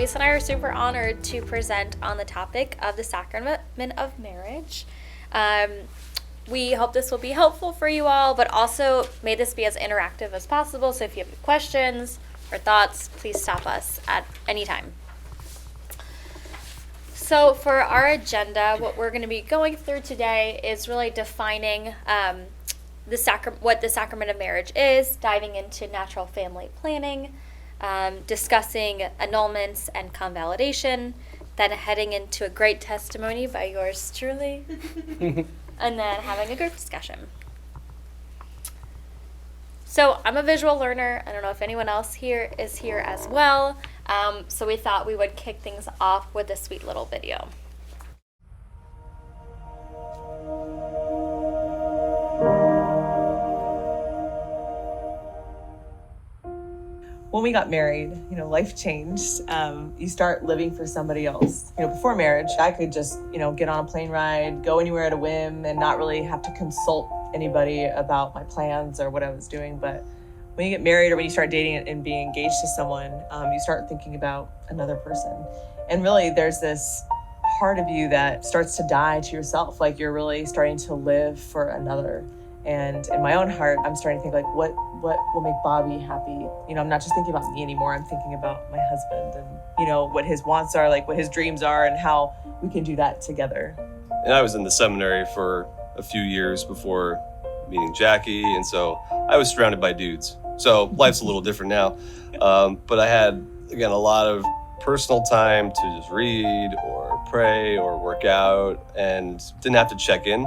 Elise and I are super honored to present on the topic of the Sacrament of Marriage. We hope this will be helpful for you all, but also may this be as interactive as possible. So if you have questions or thoughts, please stop us at any time. So for our agenda, what we're going to be going through today is really defining what the Sacrament of Marriage is, diving into natural family planning, discussing annulments and convalidation, then heading into a great testimony by yours truly, and then having a group discussion. So I'm a visual learner. I don't know if anyone else here is here as well. So we thought we would kick things off with a sweet little video. When we got married, life changed. You start living for somebody else. Before marriage, I could just, get on a plane ride, go anywhere at a whim, and not really have to consult anybody about my plans or what I was doing. But when you get married or when you start dating and being engaged to someone, you start thinking about another person. And really, there's this part of you that starts to die to yourself. Like you're really starting to live for another. And in my own heart, I'm starting to think like, what will make Bobby happy? I'm not just thinking about me anymore. I'm thinking about my husband and, what his wants are, like what his dreams are and how we can do that together. And I was in the seminary for a few years before meeting Jackie. And so I was surrounded by dudes. So life's a little different now. But I had, again, a lot of personal time to just read or pray or work out and didn't have to check in.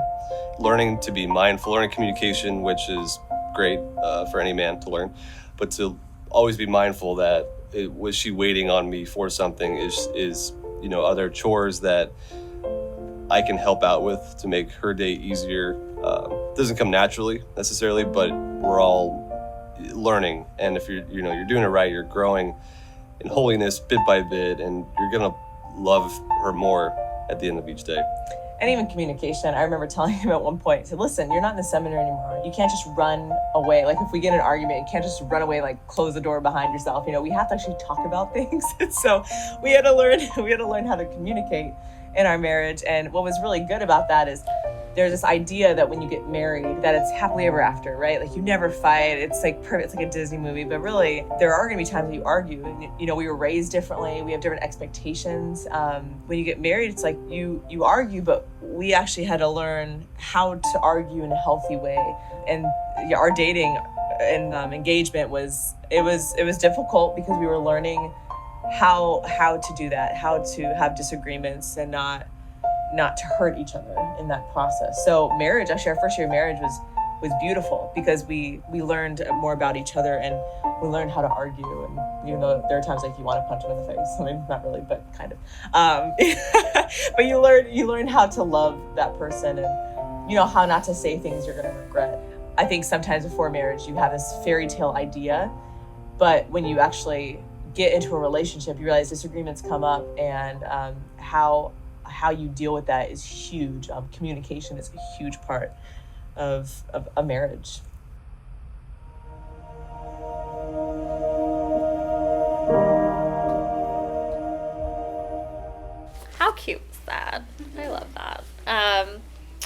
Learning to be mindful, learning communication, which is great for any man to learn, but to always be mindful that was she waiting on me for something is other chores that I can help out with to make her day easier. Doesn't come naturally necessarily, but we're all learning, and if you're doing it right, you're growing in holiness bit by bit, and you're gonna love her more at the end of each day. And even communication. I remember telling him at one point, I said, listen, you're not in the seminary anymore. You can't just run away. Like if we get in an argument, you can't just run away, like close the door behind yourself. We have to actually talk about things. So we had to learn how to communicate in our marriage. And what was really good about that is there's this idea that when you get married, that it's happily ever after, right? Like you never fight. It's like perfect. It's like a Disney movie, but really there are going to be times that you argue. And, we were raised differently. We have different expectations. When you get married, it's like you argue, but we actually had to learn how to argue in a healthy way. And our dating and engagement was difficult because we were learning how to do that, how to have disagreements and not to hurt each other in that process. So marriage, actually our first year of marriage was beautiful because we learned more about each other and we learned how to argue. And even though there are times like you want to punch him in the face, I mean, not really, but kind of. But you learn how to love that person and how not to say things you're going to regret. I think sometimes before marriage you have this fairy tale idea, but when you actually get into a relationship, you realize disagreements come up and how you deal with that is huge. Communication is a huge part of a marriage. How cute is that? I love that.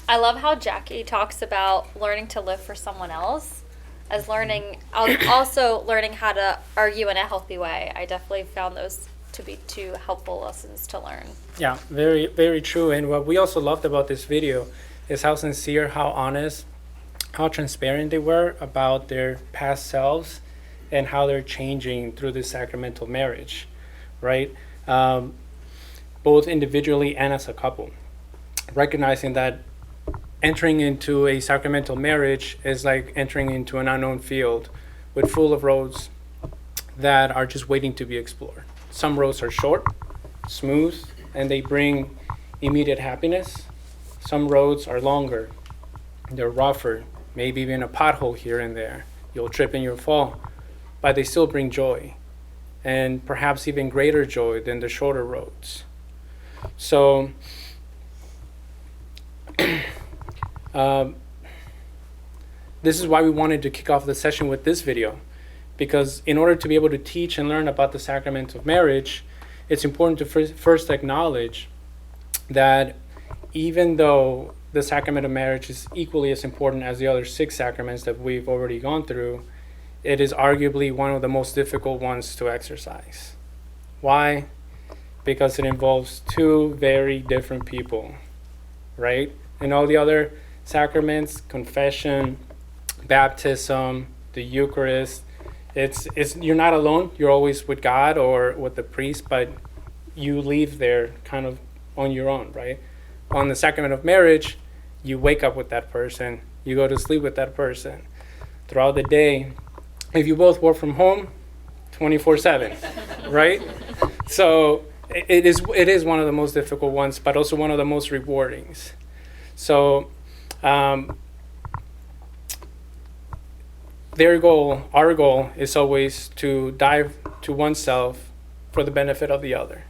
I love how Jackie talks about learning to live for someone else as also learning how to argue in a healthy way. I definitely found those to be two helpful lessons to learn. Yeah, very, very true. And what we also loved about this video is how sincere, how honest, how transparent they were about their past selves and how they're changing through this sacramental marriage, right? Both individually and as a couple. Recognizing that entering into a sacramental marriage is like entering into an unknown field with full of roads that are just waiting to be explored. Some roads are short, smooth, and they bring immediate happiness. Some roads are longer, they're rougher, maybe even a pothole here and there. You'll trip and you'll fall, but they still bring joy, and perhaps even greater joy than the shorter roads. So, this is why we wanted to kick off the session with this video, because in order to be able to teach and learn about the sacrament of marriage, it's important to first acknowledge that even though the sacrament of marriage is equally as important as the other 6 sacraments that we've already gone through, it is arguably one of the most difficult ones to exercise. Why? Because it involves 2 very different people, right? And all the other sacraments, confession, baptism, the Eucharist, it's you're not alone. You're always with God or with the priest, but you leave there kind of on your own, right? On the sacrament of marriage, you wake up with that person, you go to sleep with that person throughout the day. If you both work from home, 24/7, right? So it is one of the most difficult ones, but also one of the most rewarding. So our goal is always to dive to oneself for the benefit of the other.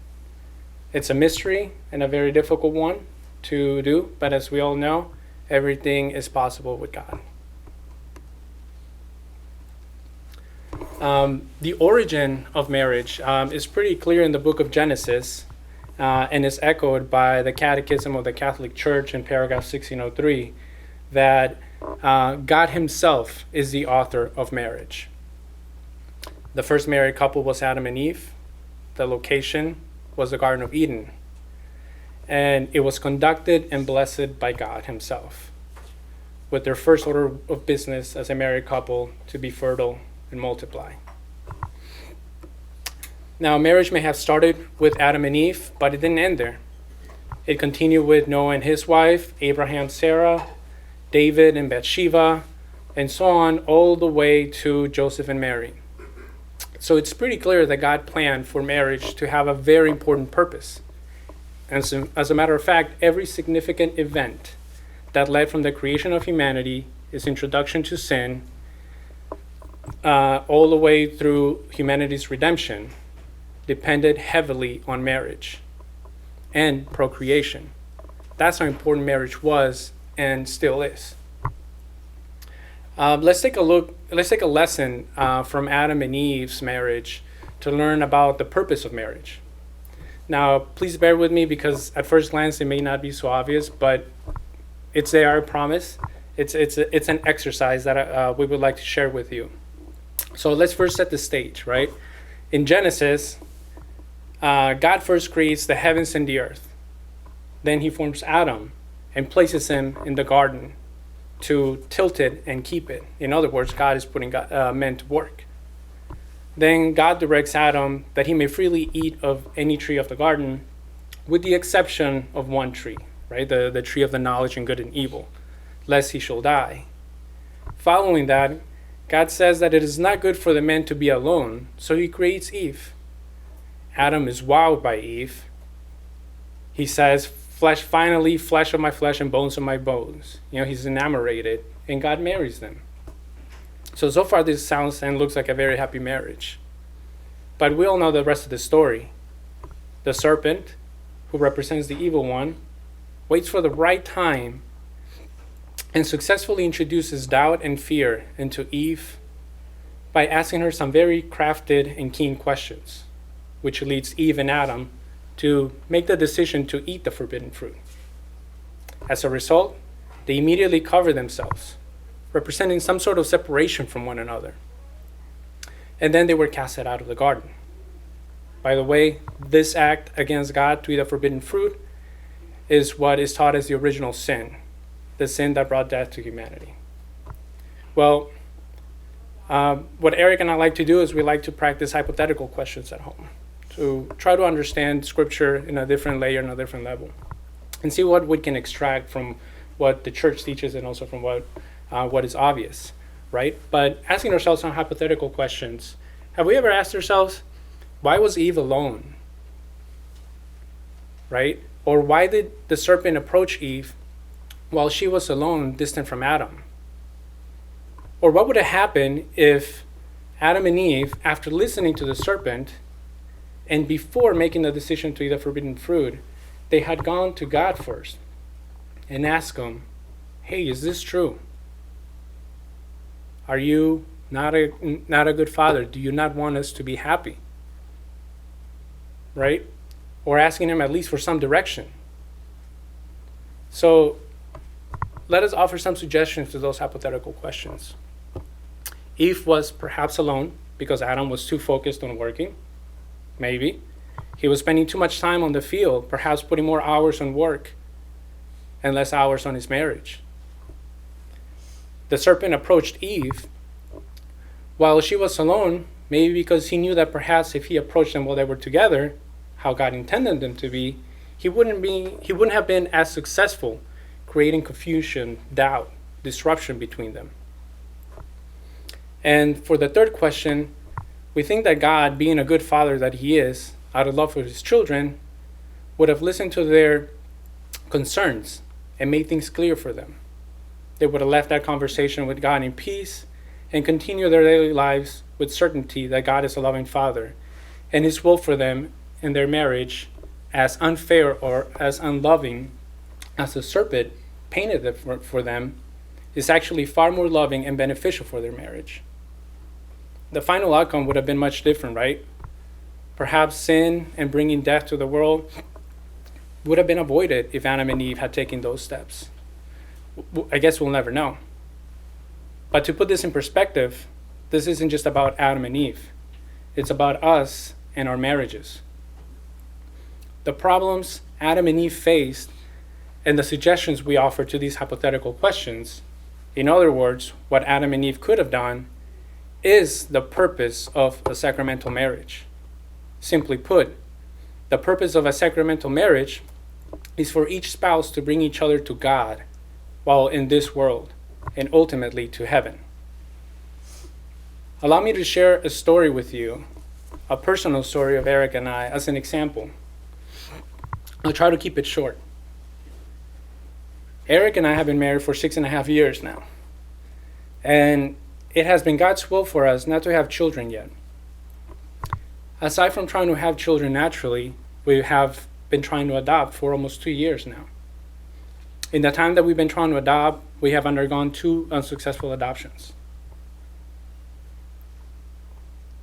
It's a mystery and a very difficult one to do, but as we all know, everything is possible with God. The origin of marriage is pretty clear in the book of Genesis and is echoed by the Catechism of the Catholic Church in paragraph 1603, that God himself is the author of marriage. The first married couple was Adam and Eve. The location was the Garden of Eden. And it was conducted and blessed by God himself, with their first order of business as a married couple to be fertile and multiply. Now, marriage may have started with Adam and Eve, but it didn't end there. It continued with Noah and his wife, Abraham, Sarah, David and Bathsheba, and so on, all the way to Joseph and Mary. So it's pretty clear that God planned for marriage to have a very important purpose. And so, as a matter of fact, every significant event that led from the creation of humanity, its introduction to sin, all the way through humanity's redemption, depended heavily on marriage and procreation. That's how important marriage was and still is. Let's take a lesson from Adam and Eve's marriage to learn about the purpose of marriage. Now, please bear with me because at first glance it may not be so obvious, but it's there, I promise. It's an exercise that we would like to share with you. So let's first set the stage, right? In Genesis, God first creates the heavens and the earth. Then he forms Adam and places him in the garden to tilt it and keep it. In other words, God is putting men to work. Then God directs Adam that he may freely eat of any tree of the garden, with the exception of one tree, right? The tree of the knowledge of good and evil, lest he shall die. Following that, God says that it is not good for the man to be alone, so he creates Eve. Adam is wowed by Eve. He says, flesh of my flesh and bones of my bones. He's enamored, and God marries them. So far this sounds and looks like a very happy marriage. But we all know the rest of the story. The serpent, who represents the evil one, waits for the right time and successfully introduces doubt and fear into Eve by asking her some very crafted and keen questions, which leads Eve and Adam to make the decision to eat the forbidden fruit. As a result, they immediately cover themselves, representing some sort of separation from one another. And then they were casted out of the garden. By the way, this act against God to eat the forbidden fruit is what is taught as the original sin, the sin that brought death to humanity. Well, what Eric and I like to do is we like to practice hypothetical questions at home to try to understand Scripture in a different layer, in a different level, and see what we can extract from what the church teaches and also from what is obvious, right? But asking ourselves some hypothetical questions. Have we ever asked ourselves, why was Eve alone? Right? Or why did the serpent approach Eve while she was alone, distant from Adam? Or what would have happened if Adam and Eve, after listening to the serpent, and before making the decision to eat the forbidden fruit, they had gone to God first and asked him, hey, is this true? Are you not a good father? Do you not want us to be happy? right? Or asking him at least for some direction. So let us offer some suggestions to those hypothetical questions. Eve was perhaps alone because Adam was too focused on working. Maybe. He was spending too much time on the field, perhaps putting more hours on work and less hours on his marriage. The serpent approached Eve while she was alone, maybe because he knew that perhaps if he approached them while they were together, how God intended them to be, he wouldn't have been as successful, creating confusion, doubt, disruption between them. And for the third question, we think that God, being a good father that he is, out of love for his children, would have listened to their concerns and made things clear for them. They would have left that conversation with God in peace and continue their daily lives with certainty that God is a loving father and his will for them in their marriage, as unfair or as unloving as the serpent painted it for them, is actually far more loving and beneficial for their marriage. The final outcome would have been much different, right? Perhaps sin and bringing death to the world would have been avoided if Adam and Eve had taken those steps. I guess we'll never know. But to put this in perspective, this isn't just about Adam and Eve. It's about us and our marriages. The problems Adam and Eve faced and the suggestions we offer to these hypothetical questions, in other words, what Adam and Eve could have done, is the purpose of a sacramental marriage. Simply put, the purpose of a sacramental marriage is for each spouse to bring each other to God while in this world, and ultimately to heaven. Allow me to share a story with you, a personal story of Eric and I, as an example. I'll try to keep it short. Eric and I have been married for 6.5 years now. And it has been God's will for us not to have children yet. Aside from trying to have children naturally, we have been trying to adopt for almost 2 years now. In the time that we've been trying to adopt, we have undergone 2 unsuccessful adoptions.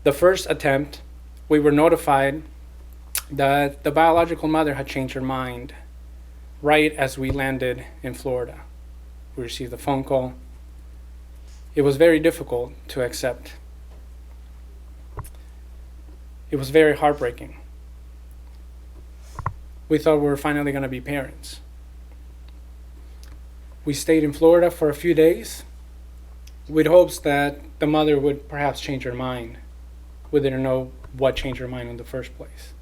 The first attempt, we were notified that the biological mother had changed her mind right as we landed in Florida. We received a phone call. It was very difficult to accept. It was very heartbreaking. We thought we were finally going to be parents. We stayed in Florida for a few days with hopes that the mother would perhaps change her mind. We didn't know what changed her mind in the first place.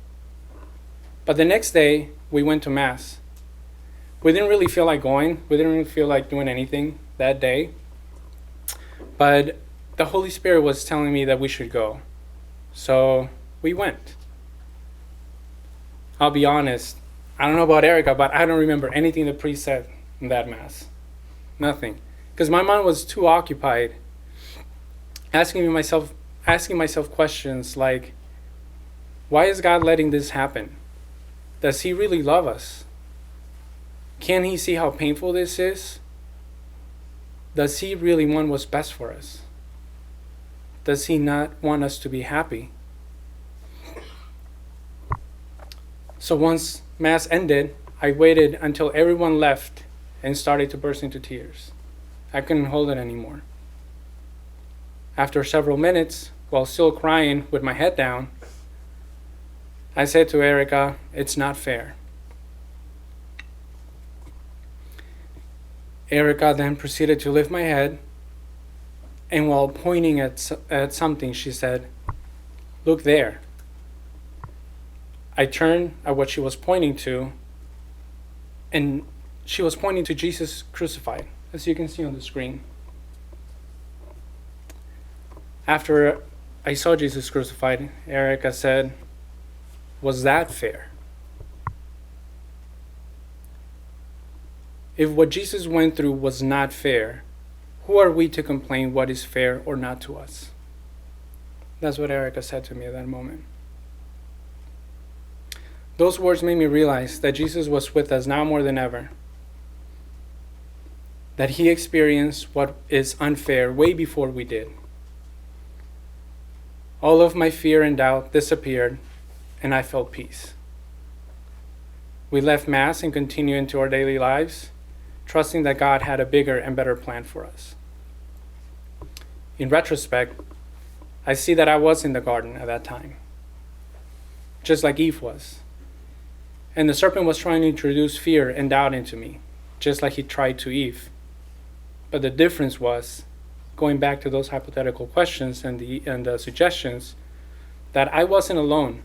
But the next day, we went to Mass. We didn't really feel like going. We didn't really feel like doing anything that day. But the Holy Spirit was telling me that we should go. So we went. I'll be honest, I don't know about Erica, but I don't remember anything the priest said in that Mass. Nothing. Because my mind was too occupied asking myself questions like, why is God letting this happen? Does he really love us? Can he see how painful this is? Does he really want what's best for us? Does he not want us to be happy? So once Mass ended, I waited until everyone left and started to burst into tears. I couldn't hold it anymore. After several minutes, while still crying with my head down, I said to Erica, "It's not fair." Erica then proceeded to lift my head, and while pointing at something, she said, "Look there." I turned at what she was pointing to, and she was pointing to Jesus crucified, as you can see on the screen. After I saw Jesus crucified, Erica said, "Was that fair?" If what Jesus went through was not fair, who are we to complain what is fair or not to us? That's what Erica said to me at that moment. Those words made me realize that Jesus was with us now more than ever. That he experienced what is unfair way before we did. All of my fear and doubt disappeared, and I felt peace. We left Mass and continued into our daily lives, trusting that God had a bigger and better plan for us. In retrospect, I see that I was in the garden at that time, just like Eve was. And the serpent was trying to introduce fear and doubt into me, just like he tried to Eve. But the difference was, going back to those hypothetical questions and the suggestions, that I wasn't alone.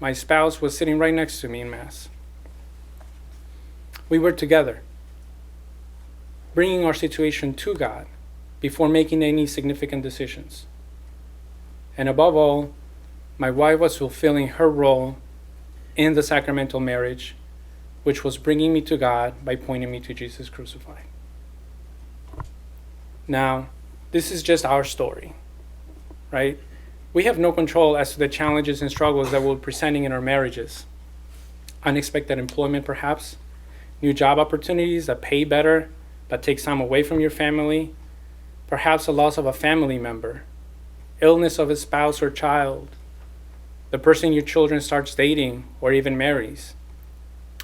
My spouse was sitting right next to me in Mass. We were together, bringing our situation to God before making any significant decisions. And above all, my wife was fulfilling her role in the sacramental marriage, which was bringing me to God by pointing me to Jesus crucified. Now, this is just our story, right? We have no control as to the challenges and struggles that we're presenting in our marriages. Unexpected employment, perhaps, new job opportunities that pay better, but takes time away from your family, perhaps the loss of a family member, illness of a spouse or child, the person your children starts dating or even marries,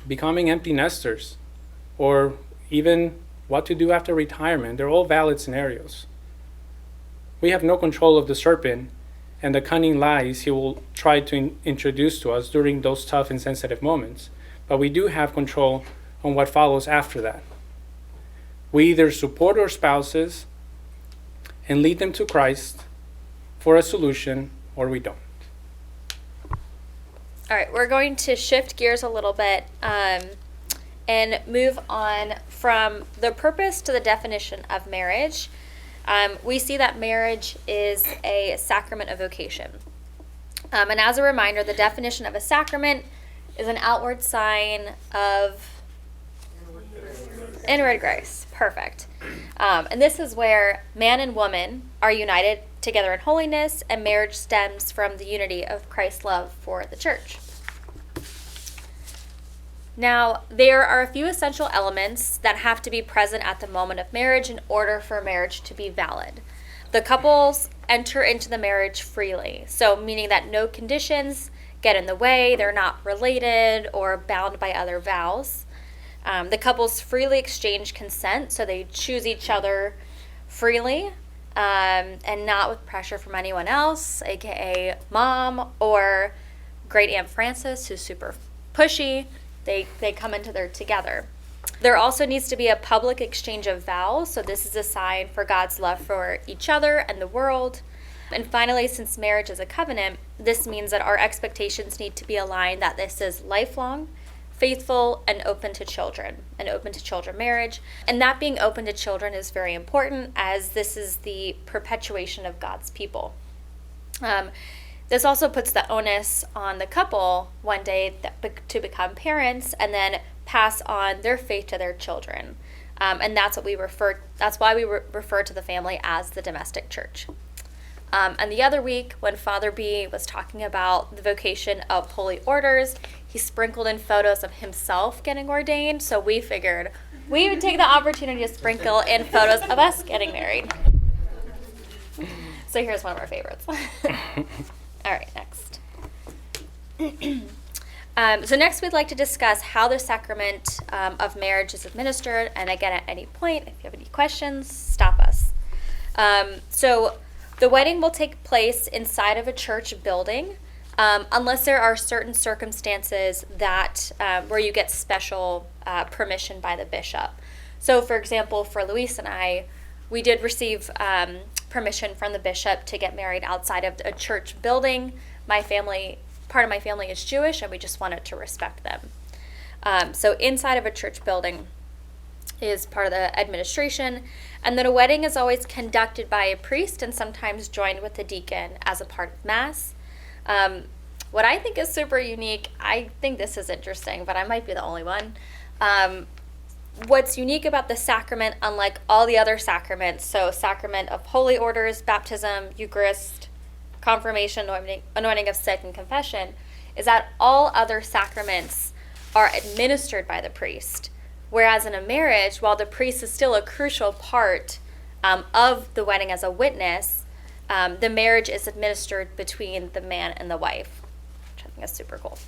becoming empty nesters, or even what to do after retirement. They're all valid scenarios. We have no control of the serpent and the cunning lies he will try to introduce to us during those tough and sensitive moments, but we do have control on what follows after that. We either support our spouses and lead them to Christ for a solution, or we don't. All right, we're going to shift gears a little bit and move on from the purpose to the definition of marriage. We see that marriage is a sacrament of vocation. And as a reminder, the definition of a sacrament is an outward sign of inward grace. Perfect. And this is where man and woman are united together in holiness, and marriage stems from the unity of Christ's love for the church. Now, there are a few essential elements that have to be present at the moment of marriage in order for marriage to be valid. The couples enter into the marriage freely, so meaning that no conditions get in the way, they're not related or bound by other vows. The couples freely exchange consent, so they choose each other freely and not with pressure from anyone else, aka mom or great Aunt Frances, who's super pushy. They come into their together. There also needs to be a public exchange of vows, so this is a sign for God's love for each other and the world. And finally, since marriage is a covenant, this means that our expectations need to be aligned that this is lifelong, faithful, and open to children, an open to children marriage. And that being open to children is very important, as this is the perpetuation of God's people. This also puts the onus on the couple one day to become parents and then pass on their faith to their children. And that's why we refer to the family as the domestic church. And the other week, when Father B was talking about the vocation of holy orders, he sprinkled in photos of himself getting ordained. So we figured we would take the opportunity to sprinkle in photos of us getting married. So here's one of our favorites. All right, next. So next we'd like to discuss how the sacrament of marriage is administered. And again, at any point, if you have any questions, stop us. So the wedding will take place inside of a church building, unless there are certain circumstances that where you get special permission by the bishop. So for example, for Luis and I, we did receive permission from the bishop to get married outside of a church building. Part of my family is Jewish, and we just wanted to respect them. So inside of a church building is part of the administration. And then a wedding is always conducted by a priest and sometimes joined with a deacon as a part of Mass. What I think is super unique, I think this is interesting, but I might be the only one. What's unique about the sacrament, unlike all the other sacraments, so sacrament of holy orders, baptism, Eucharist, confirmation, anointing of sick, and confession, is that all other sacraments are administered by the priest. Whereas in a marriage, while the priest is still a crucial part of the wedding as a witness, the marriage is administered between the man and the wife, which I think think is super cool.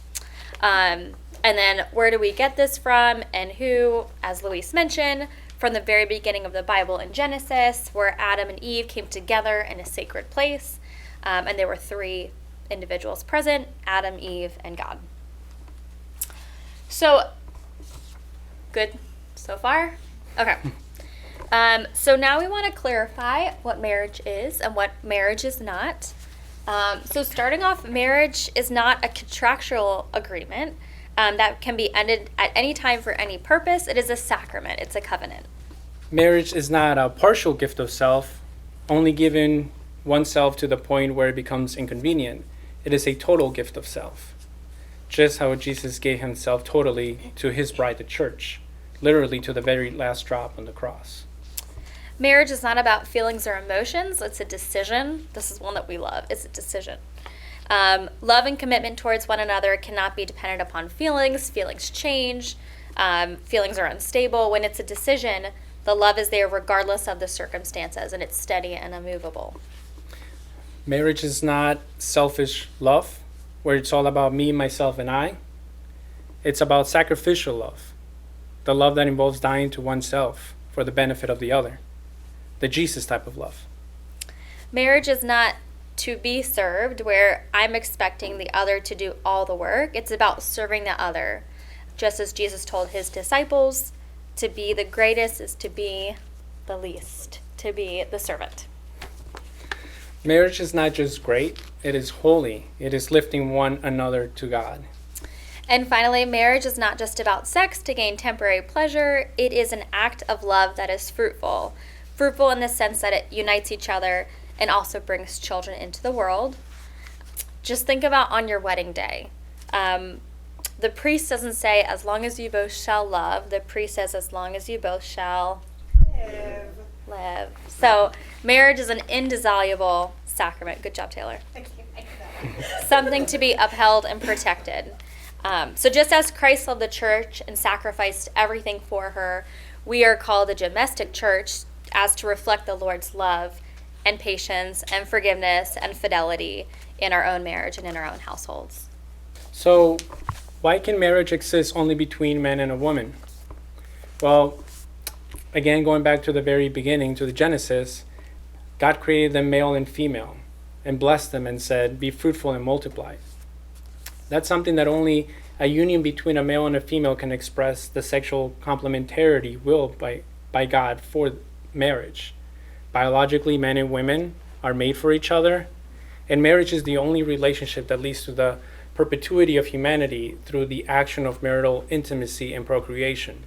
And then where do we get this from and who? As Luis mentioned, from the very beginning of the Bible in Genesis, where Adam and Eve came together in a sacred place, and there were 3 individuals present: Adam, Eve, and God. So, good so far? Okay. So now we want to clarify what marriage is and what marriage is not. So starting off, marriage is not a contractual agreement that can be ended at any time for any purpose. It is a sacrament. It's a covenant. Marriage is not a partial gift of self, only given oneself to the point where it becomes inconvenient. It is a total gift of self, just how Jesus gave himself totally to his bride, the church, literally to the very last drop on the cross. Marriage is not about feelings or emotions. It's a decision. This is one that we love. It's a decision. Love and commitment towards one another cannot be dependent upon feelings. Feelings change. Feelings are unstable. When it's a decision, the love is there regardless of the circumstances, and it's steady and immovable. Marriage is not selfish love, where it's all about me, myself, and I. It's about sacrificial love, the love that involves dying to oneself for the benefit of the other, the Jesus type of love. Marriage is not to be served, where I'm expecting the other to do all the work. It's about serving the other, just as Jesus told his disciples, to be the greatest is to be the least, to be the servant. Marriage is not just great, it is holy. It is lifting one another to God. And finally, marriage is not just about sex to gain temporary pleasure. It is an act of love that is fruitful. Fruitful in the sense that it unites each other and also brings children into the world. Just think about on your wedding day. The priest doesn't say, as long as you both shall love. The priest says, as long as you both shall live. So marriage is an indissoluble sacrament. Good job, Taylor. Thank you. Something to be upheld and protected. So just as Christ loved the church and sacrificed everything for her, we are called a domestic church as to reflect the Lord's love and patience and forgiveness and fidelity in our own marriage and in our own households. So, why can marriage exist only between man and a woman? Well, again, going back to the very beginning, to the Genesis, God created them male and female and blessed them and said, be fruitful and multiply. That's something that only a union between a male and a female can express the sexual complementarity willed by God for marriage. Biologically, men and women are made for each other, and marriage is the only relationship that leads to the perpetuity of humanity through the action of marital intimacy and procreation.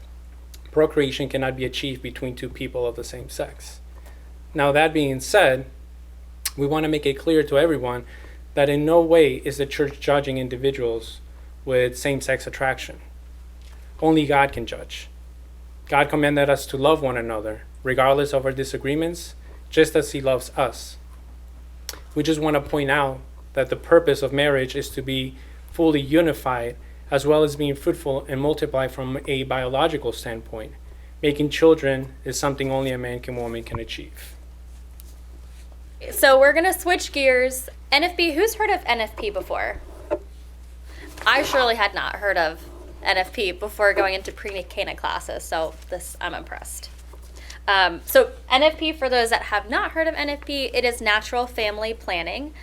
Procreation cannot be achieved between 2 people of the same sex. Now, that being said, we want to make it clear to everyone that in no way is the church judging individuals with same-sex attraction. Only God can judge. God commanded us to love one another, regardless of our disagreements, just as he loves us. We just want to point out that the purpose of marriage is to be fully unified, as well as being fruitful and multiply from a biological standpoint. Making children is something only a man and woman can achieve. So we're going to switch gears. NFP, who's heard of NFP before? I surely had not heard of NFP before going into pre-Cana classes, so I'm impressed. So NFP, for those that have not heard of NFP, it is natural family planning.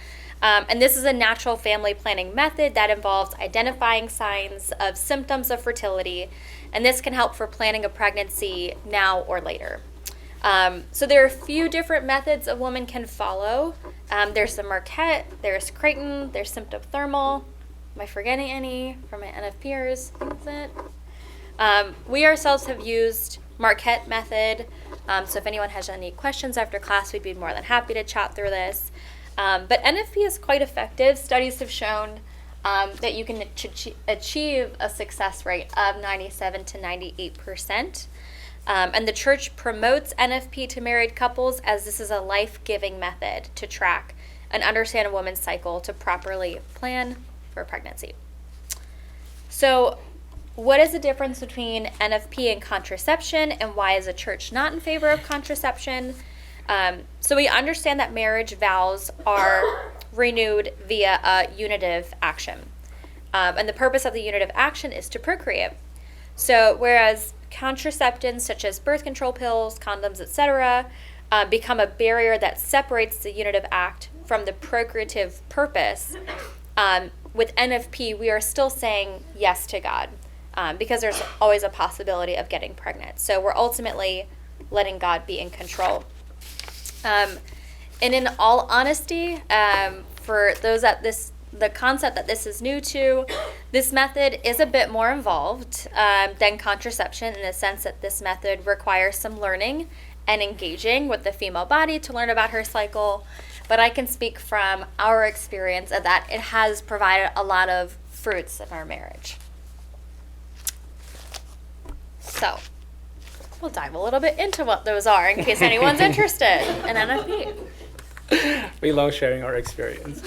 And this is a natural family planning method that involves identifying signs of symptoms of fertility, and this can help for planning a pregnancy now or later. So there are a few different methods a woman can follow. There's the Marquette, there's Creighton, there's symptothermal. Am I forgetting any from my NFPers? I think that's it. We ourselves have used Marquette method. So if anyone has any questions after class, we'd be more than happy to chat through this. But NFP is quite effective. Studies have shown that you can achieve a success rate of 97 to 98%. And the church promotes NFP to married couples as this is a life-giving method to track and understand a woman's cycle to properly plan for pregnancy. So what is the difference between NFP and contraception, and why is the church not in favor of contraception? So we understand that marriage vows are renewed via a unitive action. And the purpose of the unit of action is to procreate. So whereas contraceptives such as birth control pills, condoms, etc., become a barrier that separates the unit of act from the procreative purpose, with NFP, we are still saying yes to God, because there's always a possibility of getting pregnant. So we're ultimately letting God be in control. And in all honesty, for those the concept that this is new to, this method is a bit more involved than contraception, in the sense that this method requires some learning and engaging with the female body to learn about her cycle. But I can speak from our experience of that it has provided a lot of fruits in our marriage. So we'll dive a little bit into what those are in case anyone's interested in NFP. We love sharing our experience.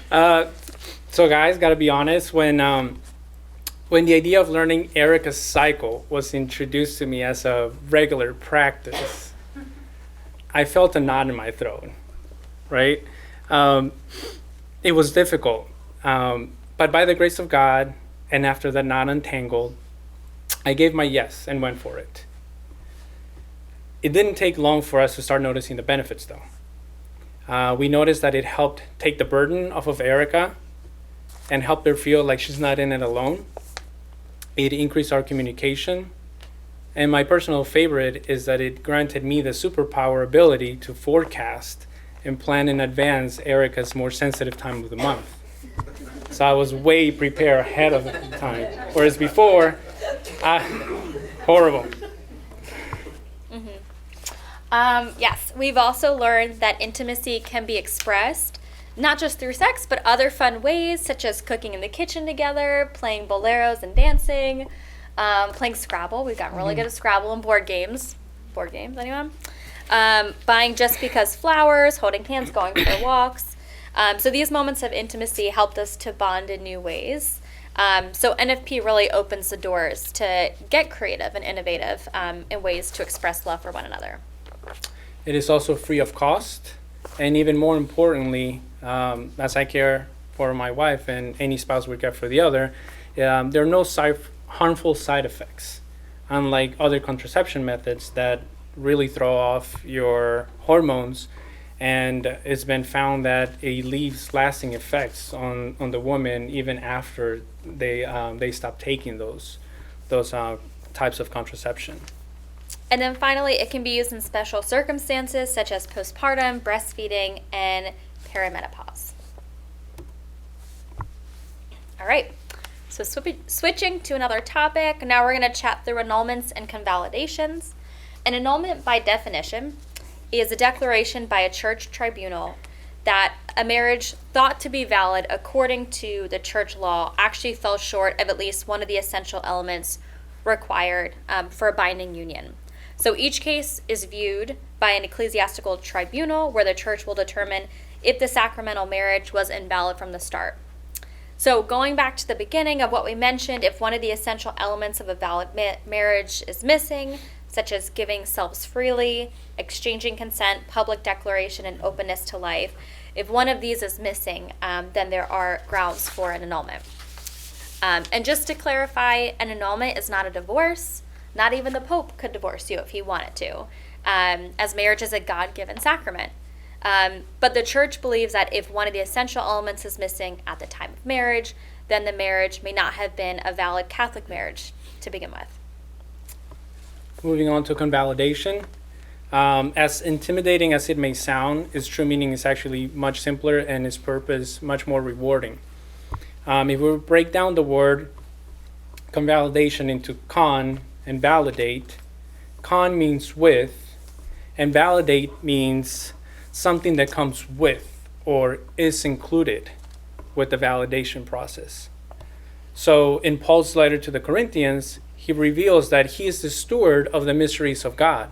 So guys, gotta be honest, when the idea of learning Erica's cycle was introduced to me as a regular practice, I felt a knot in my throat, right? It was difficult, but by the grace of God, and after the knot untangled, I gave my yes and went for it. It didn't take long for us to start noticing the benefits, though. We noticed that it helped take the burden off of Erica and helped her feel like she's not in it alone. It increased our communication. And my personal favorite is that it granted me the superpower ability to forecast and plan in advance Erica's more sensitive time of the month. So I was way prepared ahead of time. Whereas before, horrible. Yes, we've also learned that intimacy can be expressed not just through sex, but other fun ways, such as cooking in the kitchen together, playing boleros and dancing, playing Scrabble. We've gotten really good at Scrabble and board games. Board games, anyone? Buying just because flowers, holding hands, going for walks. So these moments of intimacy helped us to bond in new ways. So NFP really opens the doors to get creative and innovative in ways to express love for one another. It is also free of cost, and even more importantly, as I care for my wife and any spouse we care for the other, there are no harmful side effects, unlike other contraception methods that really throw off your hormones. And it's been found that it leaves lasting effects on the woman even after they stop taking those types of contraception. And then finally, it can be used in special circumstances such as postpartum, breastfeeding, and perimenopause. All right, so switching to another topic, now we're going to chat through annulments and convalidations. An annulment, by definition, is a declaration by a church tribunal that a marriage thought to be valid according to the church law actually fell short of at least one of the essential elements required for a binding union. So each case is viewed by an ecclesiastical tribunal where the church will determine if the sacramental marriage was invalid from the start. So going back to the beginning of what we mentioned, if one of the essential elements of a valid marriage is missing, such as giving selves freely, exchanging consent, public declaration, and openness to life, if one of these is missing, then there are grounds for an annulment. And just to clarify, an annulment is not a divorce. Not even the Pope could divorce you if he wanted to, as marriage is a God-given sacrament. But the church believes that if one of the essential elements is missing at the time of marriage, then the marriage may not have been a valid Catholic marriage to begin with. Moving on to convalidation. As intimidating as it may sound, its true meaning is actually much simpler and its purpose much more rewarding. If we break down the word convalidation into con and validate, con means with, and validate means something that comes with or is included with the validation process. So in Paul's letter to the Corinthians, he reveals that he is the steward of the mysteries of God.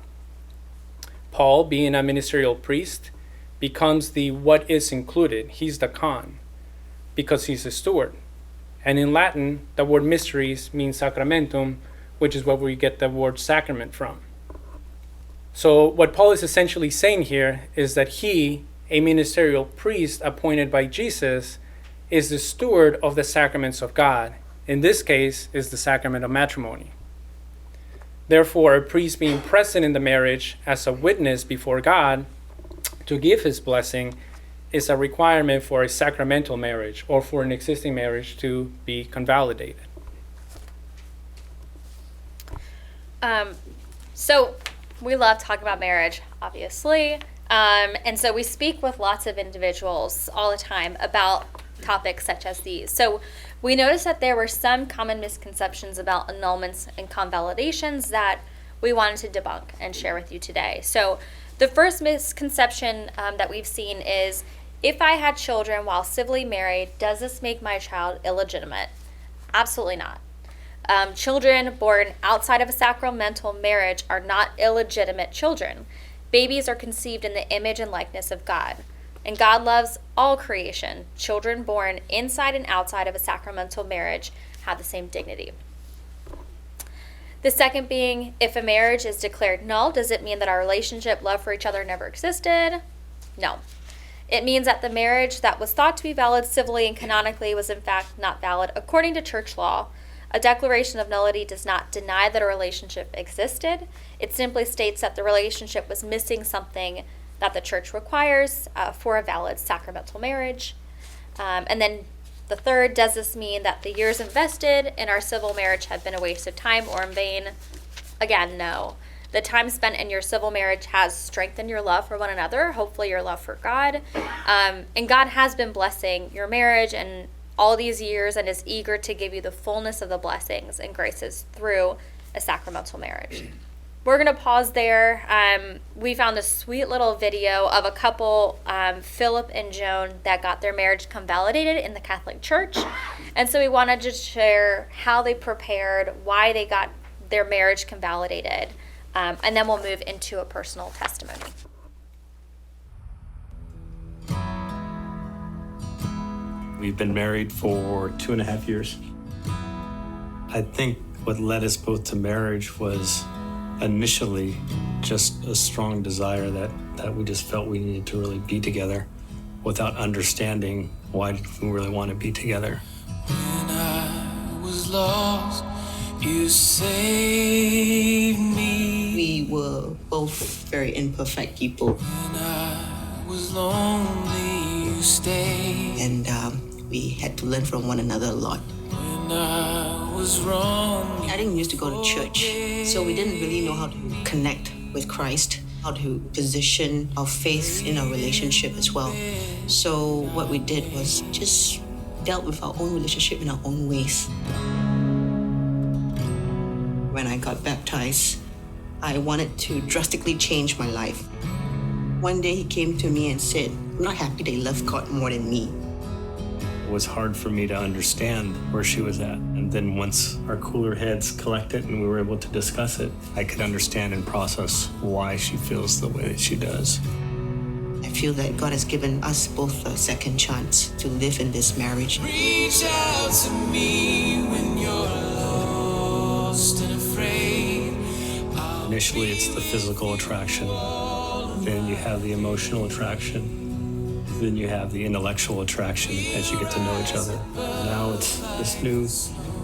Paul, being a ministerial priest, becomes the what is included. He's the con, because he's a steward. And in Latin, the word mysteries means sacramentum, which is where we get the word sacrament from. So what Paul is essentially saying here is that he, a ministerial priest appointed by Jesus, is the steward of the sacraments of God. In this case, is the sacrament of matrimony. Therefore, a priest being present in the marriage as a witness before God to give his blessing is a requirement for a sacramental marriage or for an existing marriage to be convalidated. So we love talking about marriage, obviously. And so we speak with lots of individuals all the time about topics such as these. So we noticed that there were some common misconceptions about annulments and convalidations that we wanted to debunk and share with you today. So the first misconception that we've seen is, if I had children while civilly married, does this make my child illegitimate? Absolutely not. Children born outside of a sacramental marriage are not illegitimate children. Babies are conceived in the image and likeness of God. And God loves all creation. Children born inside and outside of a sacramental marriage have the same dignity. The second being, if a marriage is declared null, does it mean that our relationship, love for each other never existed? No. It means that the marriage that was thought to be valid civilly and canonically was in fact not valid according to church law. A declaration of nullity does not deny that a relationship existed. It simply states that the relationship was missing something that the church requires for a valid sacramental marriage. And then the third, does this mean that the years invested in our civil marriage have been a waste of time or in vain? Again, no. The time spent in your civil marriage has strengthened your love for one another, hopefully your love for God. And God has been blessing your marriage and all these years and is eager to give you the fullness of the blessings and graces through a sacramental marriage. We're going to pause there. We found this sweet little video of a couple, Philip and Joan, that got their marriage convalidated in the Catholic Church. And so we wanted to share how they prepared, why they got their marriage convalidated, and then we'll move into a personal testimony. We've been married for 2.5 years. I think what led us both to marriage was initially just a strong desire that we just felt we needed to really be together without understanding why did we really want to be together. When I was lost, you saved me. We were both very imperfect people. When I was lonely, you stayed. And we had to learn from one another a lot. When I was wrong, I didn't used to go to church, so we didn't really know how to connect with Christ, how to position our faith in our relationship as well. So what we did was just dealt with our own relationship in our own ways. When I got baptized, I wanted to drastically change my life. One day he came to me and said, "I'm not happy they love God more than me." It was hard for me to understand where she was at. And then once our cooler heads collected and we were able to discuss it, I could understand and process why she feels the way that she does. I feel that God has given us both a second chance to live in this marriage. reach out to me when you're lost and afraid. Initially, it's the physical attraction. Then you have the emotional attraction. Then you have the intellectual attraction as you get to know each other. Now it's this new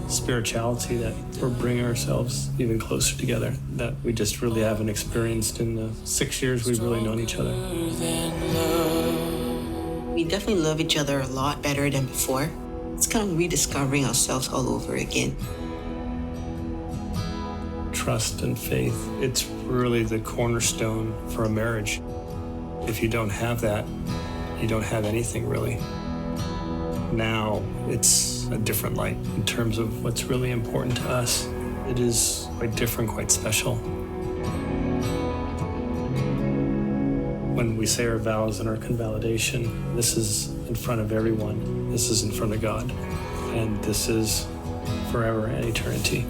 spirituality that we're bringing ourselves even closer together that we just really haven't experienced in the 6 years we've really known each other. We definitely love each other a lot better than before. It's kind of rediscovering ourselves all over again. Trust and faith, it's really the cornerstone for a marriage. If you don't have that, you don't have anything really. Now it's a different light in terms of what's really important to us. It is quite different, quite special. When we say our vows and our convalidation, this is in front of everyone. This is in front of God. And this is forever and eternity.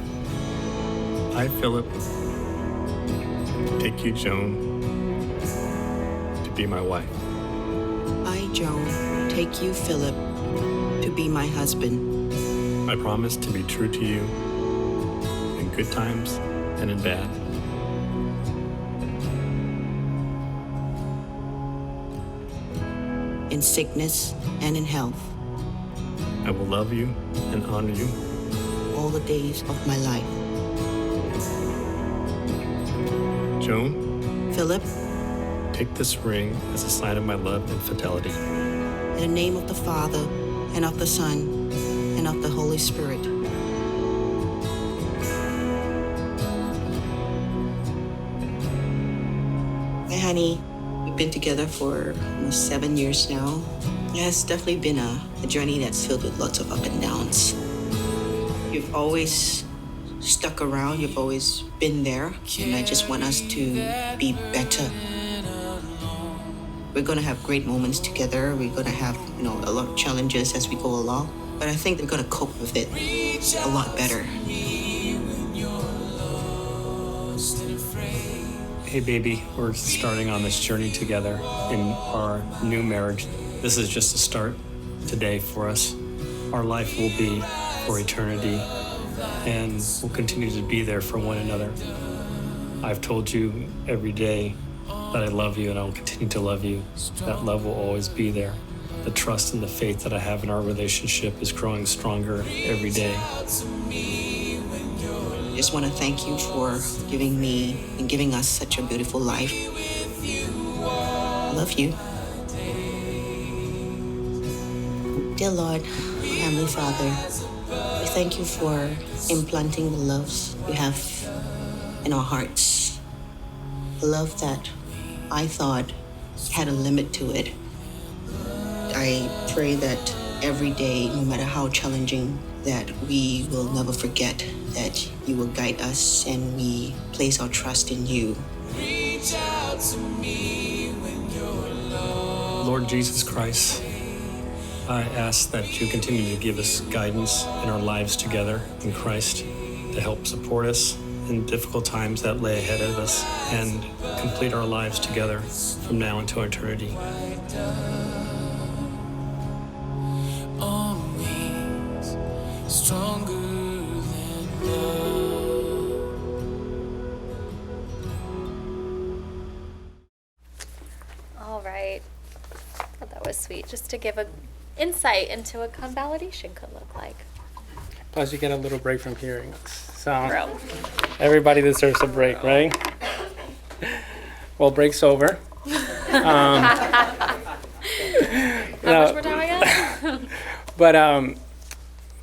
I, Philip, take you, Joan, to be my wife. I, Joan, take you, Philip, to be my husband. I promise to be true to you in good times and in bad. In sickness and in health. I will love you and honor you all the days of my life. Joan, Philip, take this ring as a sign of my love and fidelity. in the name of the Father, and of the Son, and of the Holy Spirit. Hey, honey, we've been together for almost 7 years now. It has definitely been a journey that's filled with lots of up and downs. You've always stuck around, you've always been there, and I just want us to be better. We're gonna have great moments together. We're gonna have, a lot of challenges as we go along, but I think we're gonna cope with it a lot better. Hey baby, we're starting on this journey together in our new marriage. This is just a start today for us. Our life will be for eternity, and we'll continue to be there for one another. I've told you every day that I love you and I will continue to love you. That love will always be there. The trust and the faith that I have in our relationship is growing stronger every day. I just want to thank you for giving me and giving us such a beautiful life. I love you. Dear Lord, Heavenly Father, we thank you for implanting the loves you have in our hearts. A love that I thought had a limit to it. I pray that every day, no matter how challenging, that we will never forget that you will guide us and we place our trust in you. Lord Jesus Christ, I ask that you continue to give us guidance in our lives together in Christ to help support us in difficult times that lay ahead of us and complete our lives together from now until eternity. Always stronger than love. All right. Well, that was sweet. Just to give an insight into what convalidation could look like. Plus, you get a little break from hearing us. So Bro. everybody deserves a break, right? Well, break's over. How much more time I got?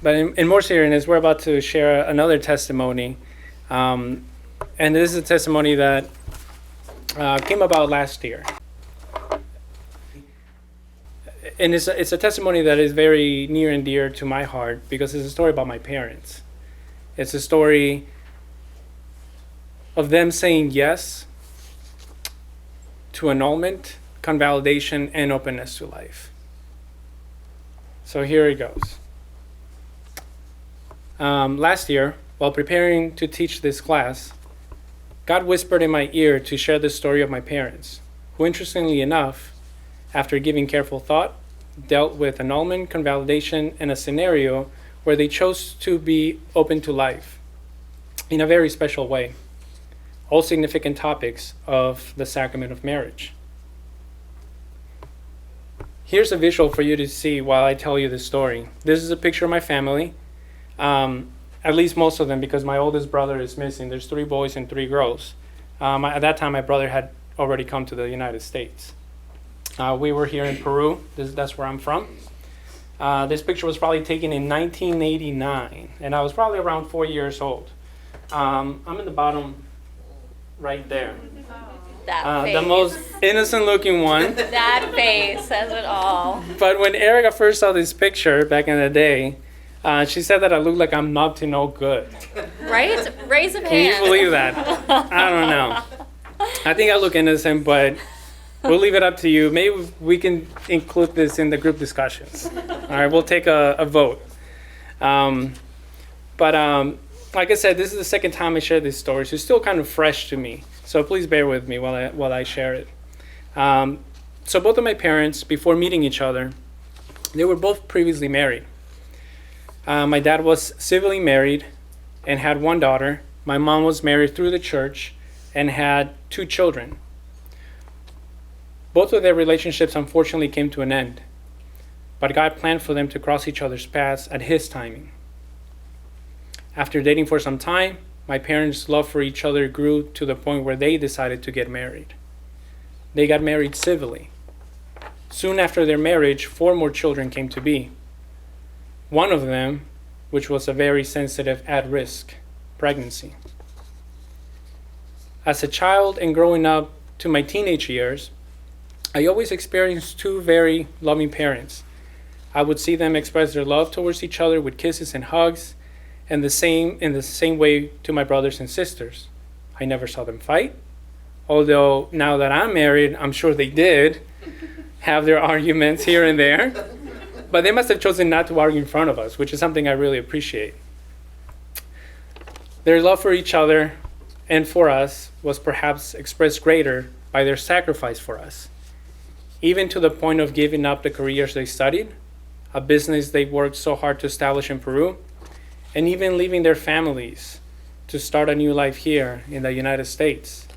But in more seriousness, we're about to share another testimony, and this is a testimony that came about last year. And it's a testimony that is very near and dear to my heart because it's a story about my parents. It's a story of them saying yes to annulment, convalidation, and openness to life. So here it goes. Last year, while preparing to teach this class, God whispered in my ear to share the story of my parents, who, interestingly enough, after giving careful thought, dealt with annulment, convalidation, and a scenario where they chose to be open to life in a very special way. All significant topics of the sacrament of marriage. Here's a visual for you to see while I tell you this story. This is a picture of my family, at least most of them, because my oldest brother is missing. There's 3 boys and 3 girls. At that time, my brother had already come to the United States. We were here in Peru. That's where I'm from. This picture was probably taken in 1989, and I was probably around 4 years old. I'm in the bottom right there. That face. The most innocent looking one. That face says it all. But when Erica first saw this picture back in the day, she said that I look like I'm up to no good. Right? Raise a hand. Can you believe that? I don't know. I think I look innocent, but we'll leave it up to you. Maybe we can include this in the group discussions. All right, we'll take a vote. Like I said, this is the second time I share this story, so it's still kind of fresh to me. So please bear with me while I share it. So both of my parents, before meeting each other, they were both previously married. My dad was civilly married and had 1 daughter. My mom was married through the church and had 2 children. Both of their relationships unfortunately came to an end. but God planned for them to cross each other's paths at His timing. After dating for some time, my parents' love for each other grew to the point where they decided to get married. They got married civilly. Soon after their marriage, 4 more children came to be. One of them, which was a very sensitive at-risk pregnancy. As a child and growing up to my teenage years, I always experienced 2 very loving parents. I would see them express their love towards each other with kisses and hugs, and in the same way to my brothers and sisters. I never saw them fight, although now that I'm married, I'm sure they did have their arguments here and there, but they must have chosen not to argue in front of us, which is something I really appreciate. Their love for each other and for us was perhaps expressed greater by their sacrifice for us, even to the point of giving up the careers they studied, a business they worked so hard to establish in Peru, and even leaving their families to start a new life here in the United States,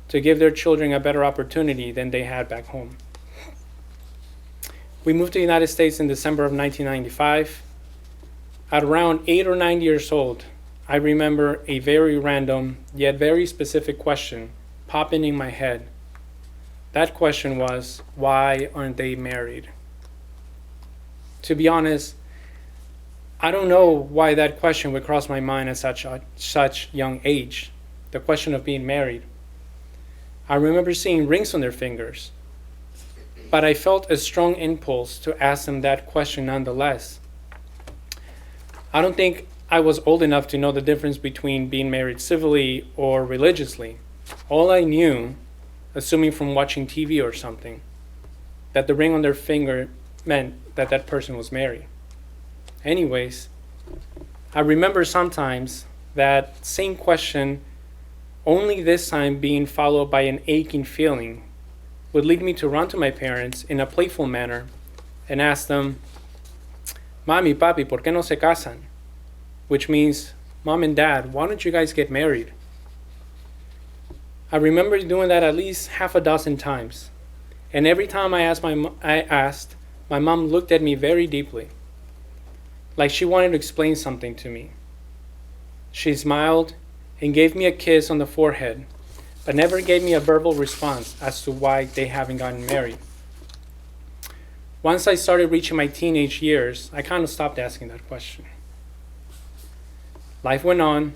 to give their children a better opportunity than they had back home. We moved to the United States in December of 1995. At around 8 or 9 years old, I remember a very random yet very specific question popping in my head. That question was, why aren't they married? To be honest, I don't know why that question would cross my mind at such young age, the question of being married. I remember seeing rings on their fingers, but I felt a strong impulse to ask them that question nonetheless. I don't think I was old enough to know the difference between being married civilly or religiously. All I knew, assuming from watching TV or something, that the ring on their finger meant that that person was married. Anyways, I remember sometimes that same question, only this time being followed by an aching feeling, would lead me to run to my parents in a playful manner and ask them, Mami, Papi, ¿por qué no se casan? Which means, Mom and Dad, why don't you guys get married? I remember doing that at least half a dozen times. And every time I asked, my mom looked at me very deeply, like she wanted to explain something to me. She smiled and gave me a kiss on the forehead, but never gave me a verbal response as to why they haven't gotten married. Once I started reaching my teenage years, I kind of stopped asking that question. Life went on.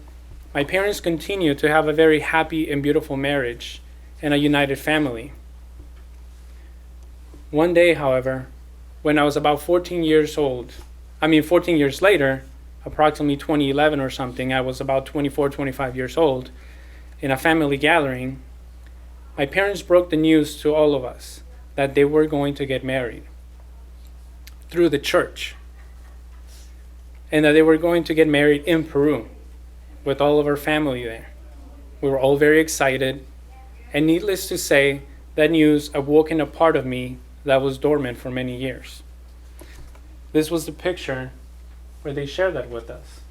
My parents continued to have a very happy and beautiful marriage and a united family. One day, however, when I was about 14 years later, approximately 2011 or something, I was about 24, 25 years old, in a family gathering, my parents broke the news to all of us that they were going to get married through the church, and that they were going to get married in Peru with all of our family there. We were all very excited, and needless to say, that news awoken a part of me that was dormant for many years. This was the picture where they shared that with us.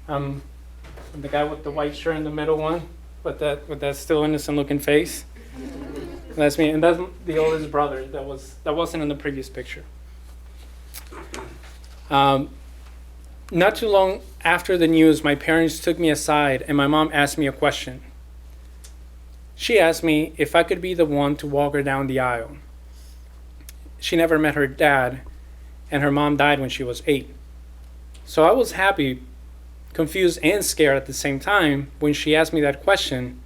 The guy with the white shirt in the middle one, with that still innocent looking face. That's me, and that's the oldest brother that wasn't in the previous picture. Not too long after the news, my parents took me aside and my mom asked me a question. She asked me if I could be the one to walk her down the aisle. She never met her dad, and her mom died when she was 8. So I was happy, confused, and scared at the same time when she asked me that question.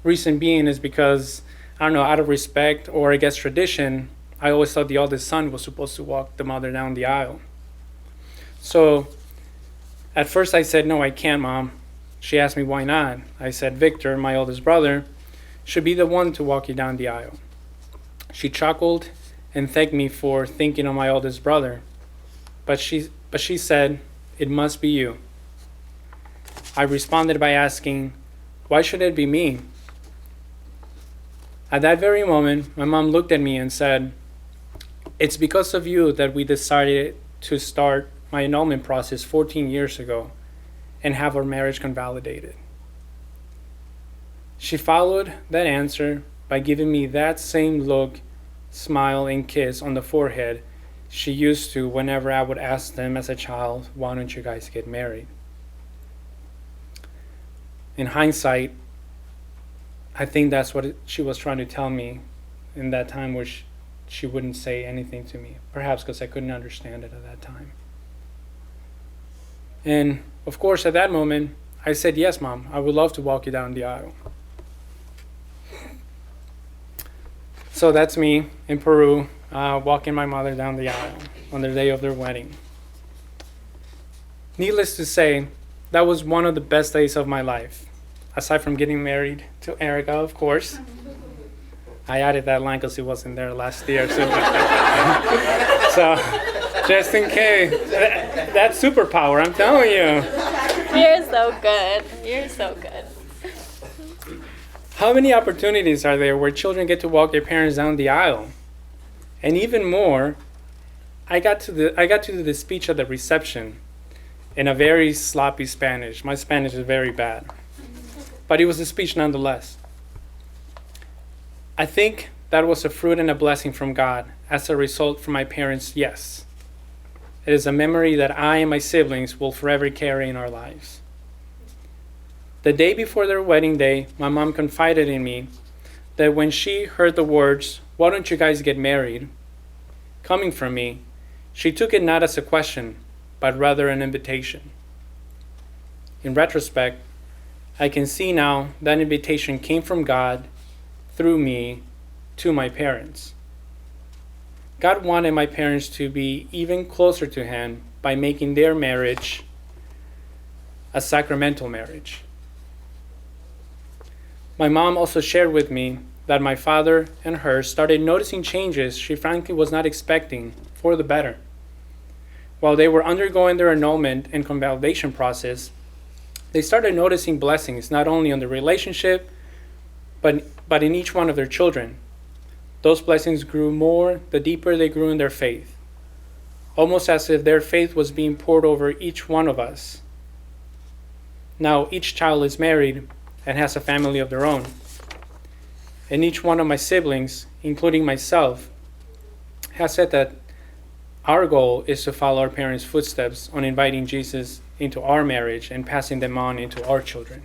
Reason being is because, I don't know, out of respect or I guess tradition, I always thought the oldest son was supposed to walk the mother down the aisle. So at first I said, no, I can't, Mom. She asked me why not. I said, Victor, my oldest brother, should be the one to walk you down the aisle. She chuckled and thanked me for thinking of my oldest brother. But she said, it must be you. I responded by asking, why should it be me? At that very moment, my mom looked at me and said, it's because of you that we decided to start my annulment process 14 years ago and have our marriage convalidated. She followed that answer by giving me that same look, smile, and kiss on the forehead she used to whenever I would ask them as a child, why don't you guys get married? In hindsight, I think that's what she was trying to tell me in that time, where she wouldn't say anything to me, perhaps because I couldn't understand it at that time. And of course, at that moment, I said, yes, Mom, I would love to walk you down the aisle. So that's me in Peru, walking my mother down the aisle on the day of their wedding. Needless to say, that was one of the best days of my life. Aside from getting married to Erica, of course. I added that line because it wasn't there last year. So, just in case. That's superpower, I'm telling you. You're so good. You're so good. How many opportunities are there where children get to walk their parents down the aisle? And even more, I got to do the speech at the reception in a very sloppy Spanish. My Spanish is very bad. But it was a speech nonetheless. I think that was a fruit and a blessing from God as a result from my parents' yes. It is a memory that I and my siblings will forever carry in our lives. The day before their wedding day, my mom confided in me that when she heard the words, why don't you guys get married, coming from me, she took it not as a question, but rather an invitation. In retrospect, I can see now that invitation came from God through me to my parents. God wanted my parents to be even closer to Him by making their marriage a sacramental marriage. My mom also shared with me that my father and her started noticing changes she frankly was not expecting for the better. While they were undergoing their annulment and convalidation process, they started noticing blessings not only on the relationship, but in each one of their children. Those blessings grew more the deeper they grew in their faith, almost as if their faith was being poured over each one of us. Now each child is married and has a family of their own. And each one of my siblings, including myself, has said that our goal is to follow our parents' footsteps on inviting Jesus into our marriage and passing them on into our children.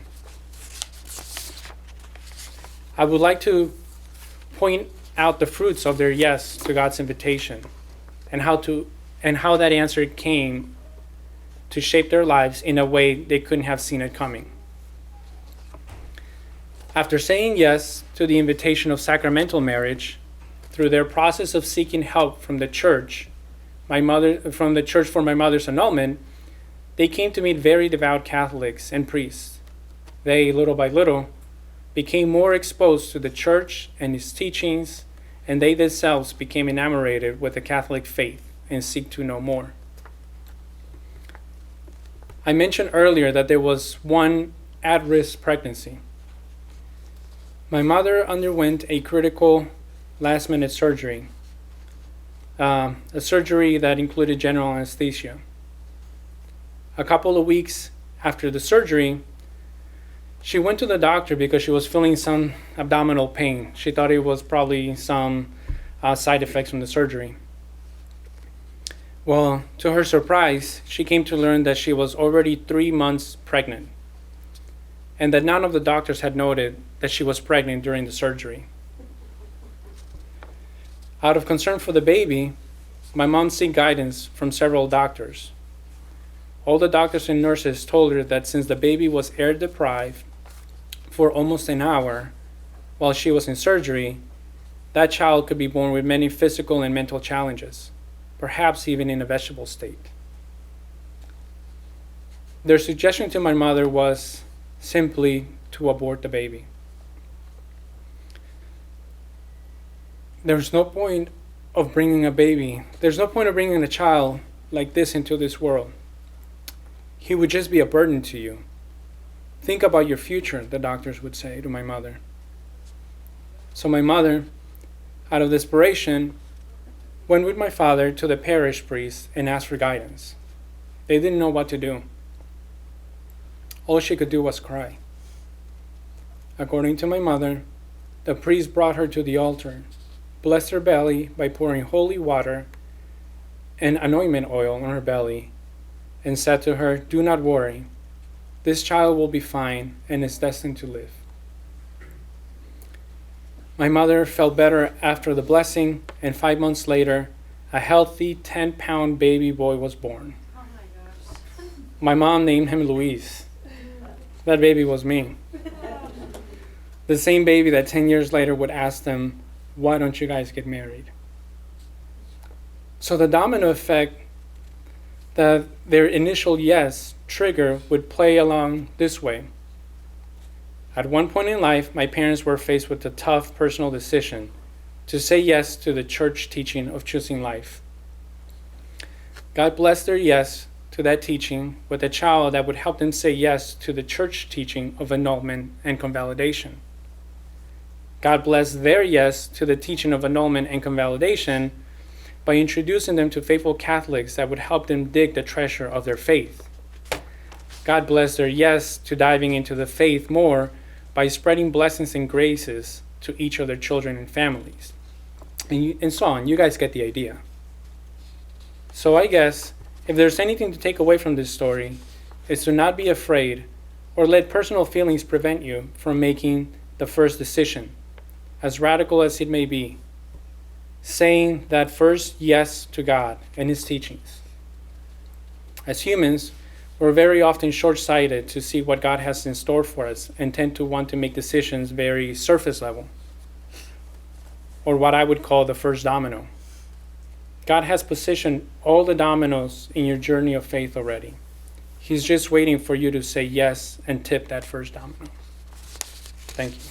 I would like to point out the fruits of their yes to God's invitation and how that answer came to shape their lives in a way they couldn't have seen it coming. After saying yes to the invitation of sacramental marriage, through their process of seeking help from the church, for my mother's annulment, they came to meet very devout Catholics and priests. They, little by little, became more exposed to the church and its teachings, and they themselves became enamored with the Catholic faith and seek to know more. I mentioned earlier that there was one at-risk pregnancy. My mother underwent a critical last-minute surgery, a surgery that included general anesthesia. A couple of weeks after the surgery, she went to the doctor because she was feeling some abdominal pain. She thought it was probably some side effects from the surgery. Well, to her surprise, she came to learn that she was already 3 months pregnant, and that none of the doctors had noted that she was pregnant during the surgery. Out of concern for the baby, my mom sought guidance from several doctors. All the doctors and nurses told her that since the baby was air deprived for almost an hour while she was in surgery, that child could be born with many physical and mental challenges, perhaps even in a vegetable state. Their suggestion to my mother was simply to abort the baby. There's no point of bringing a child like this into this world. He would just be a burden to you. Think about your future, the doctors would say to my mother. So my mother, out of desperation, went with my father to the parish priest and asked for guidance. They didn't know what to do. All she could do was cry. According to my mother, the priest brought her to the altar, blessed her belly by pouring holy water, an anointment oil on her belly and said to her, "Do not worry. This child will be fine and is destined to live." My mother felt better after the blessing, and 5 months later, a healthy 10-pound baby boy was born. Oh my gosh. My mom named him Luis. That baby was me. The same baby that 10 years later would ask them, "Why don't you guys get married?" So the domino effect that their initial yes trigger would play along this way. At one point in life, my parents were faced with a tough personal decision to say yes to the church teaching of choosing life. God blessed their yes to that teaching with a child that would help them say yes to the church teaching of annulment and convalidation. God blessed their yes to the teaching of annulment and convalidation by introducing them to faithful Catholics that would help them dig the treasure of their faith. God blessed their yes to diving into the faith more by spreading blessings and graces to each of their children and families. And so on. You guys get the idea. So I guess if there's anything to take away from this story, it's to not be afraid or let personal feelings prevent you from making the first decision, as radical as it may be, saying that first yes to God and His teachings. As humans, we're very often short-sighted to see what God has in store for us and tend to want to make decisions very surface level, or what I would call the first domino. God has positioned all the dominoes in your journey of faith already. He's just waiting for you to say yes and tip that first domino. Thank you.